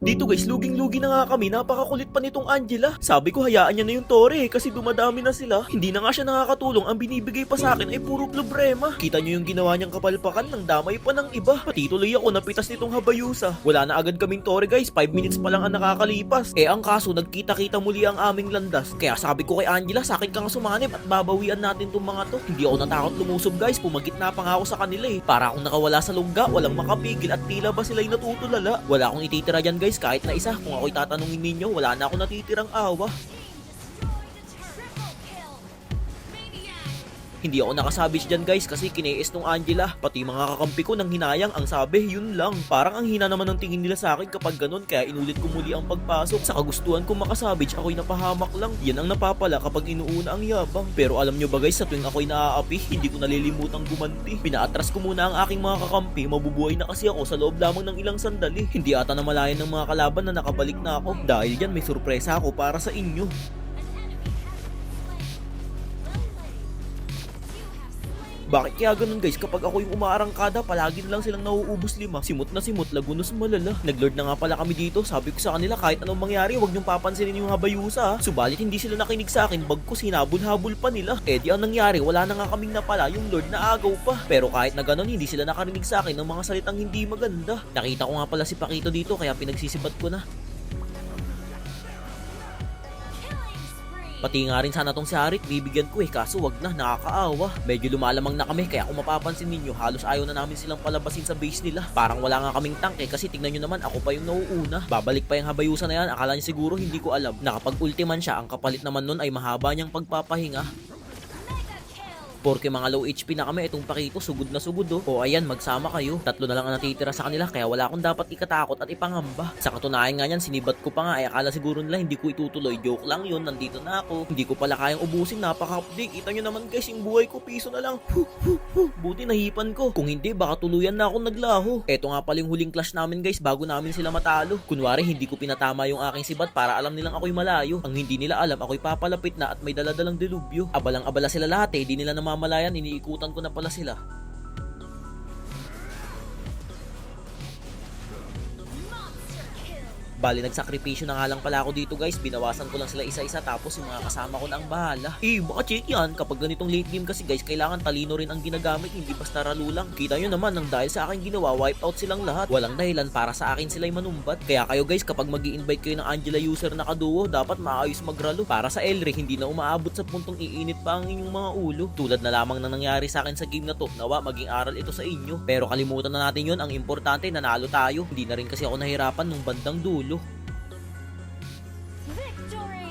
Dito guys, luging-lugi na nga kami, napakakulit pa nitong Angela. Sabi ko hayaan niya na yung Tore kasi dumadami na sila. Hindi na nga siya nakakatulong, ang binibigay pa sa akin ay puro problema. Kita niyo yung ginawa niyang kapalpakan, ng damay pa ng iba. Pati tuloy ako napitas nitong Habayusa. Wala na agad kaming Tore guys, 5 minutes pa lang ang nakakalipas. Ang kaso nagkita-kita muli ang aming landas. Kaya sabi ko kay Angela, sa akin kang sumanib at babawian natin tong mga to. Hindi ako natakot lumusob guys, pumagitna pa nga ako sa kanila Para akong nakawala sa lungga, walang makapigil at tila ba sila'y natutulala. Wala akong ititira dyan guys kahit na isa. Kung ako'y tatanungin ninyo, wala na ako natitirang awa. Hindi ako nakasabis dyan guys kasi kinees nung Angela. Pati mga kakampi ko nang hinayang, ang sabi yun lang. Parang ang hina naman ng tingin nila sa akin kapag ganun, kaya inulit ko muli ang pagpasok. Sa kagustuhan kong makasabits, ako'y napahamak lang. Yan ang napapala kapag inuuna ang yabang. Pero alam nyo ba guys, sa tuwing ako'y naaapi, hindi ko nalilimutang gumanti. Pinaatras ko muna ang aking mga kakampi, mabubuhay na kasi ako sa loob lamang ng ilang sandali. Hindi ata namalayan ng mga kalaban na nakabalik na ako. Dahil yan may sorpresa ako para sa inyo. Bakit kaya ganun guys? Kapag ako yung umaarangkada, palagi na lang silang nauubos 5. Simot na simot, lagunos malala. Naglord na nga pala kami dito. Sabi ko sa kanila kahit anong mangyari, huwag niyong papansinin yung Habayusa. Subalit hindi sila nakinig sa akin, bagkus hinabol-habol pa nila. Di ang nangyari, wala na nga kaming napala, yung Lord na agaw pa. Pero kahit na ganun, hindi sila nakarinig sa akin ng mga salitang hindi maganda. Nakita ko nga pala si Pakito dito, kaya pinagsisibat ko na. Pati nga rin sana tong si Harit, bibigyan ko kaso wag na, nakakaawa. Medyo lumalamang na kami, kaya kung mapapansin ninyo, halos ayaw na namin silang palabasin sa base nila. Parang wala nga kaming tank kasi tignan nyo naman, ako pa yung nauuna. Babalik pa yung Habayusa na yan, akala niya siguro hindi ko alam. Nakapag-ultiman siya, ang kapalit naman nun ay mahaba niyang pagpapahinga. Porke mga low HP na kami, itong Pakito, sugod na sugod O ayan, magsama kayo. 3 na lang ang natitira sa kanila, kaya wala akong dapat ikatakot at ipangamba. Sa katunayan nga yan, sinibat ko pa nga, akala siguro nila hindi ko itutuloy. Joke lang yun, nandito na ako. Hindi ko pala kayang ubusin, napaka-update. Kita nyo naman guys, yung buhay ko, piso na lang. Buti nahipan ko. Kung hindi, baka tuluyan na akong naglaho. Eto nga pala yung huling clash namin guys, bago namin sila matalo. Kunwari, hindi ko pinatama yung aking sibat para alam nilang ako'y malayo. Ang hindi nila alam, ako'y papalapit na at may daladalang delubyo. Abalang-abala sila lahat di nila namamalayan, iniikutan ko na pala sila. Bali, nagsakripisyo na nga lang pala ako dito guys. Binawasan ko lang sila isa-isa tapos yung mga kasama ko na ang bahala. Baka check yan. Kapag ganitong late game kasi guys, kailangan talino rin ang ginagamit, hindi basta ralo lang. Kita nyo naman, nang dahil sa akin ginawa, wipe out silang lahat. Walang dahilan para sa akin sila'y manumbat. Kaya kayo guys, kapag mag-i-invite kayo ng Angela user na kaduo, dapat maayos magralo. Para sa Elre, hindi na umaabot sa puntong iinit pa ang inyong mga ulo. Tulad na lamang na nangyari sa akin sa game na to. Nawa, maging aral ito sa inyo. Pero kalimutan na natin yun. Ang importante, nanalo tayo. Hindi na rin kasi ako nahirapan nung bandang dulo. Victory!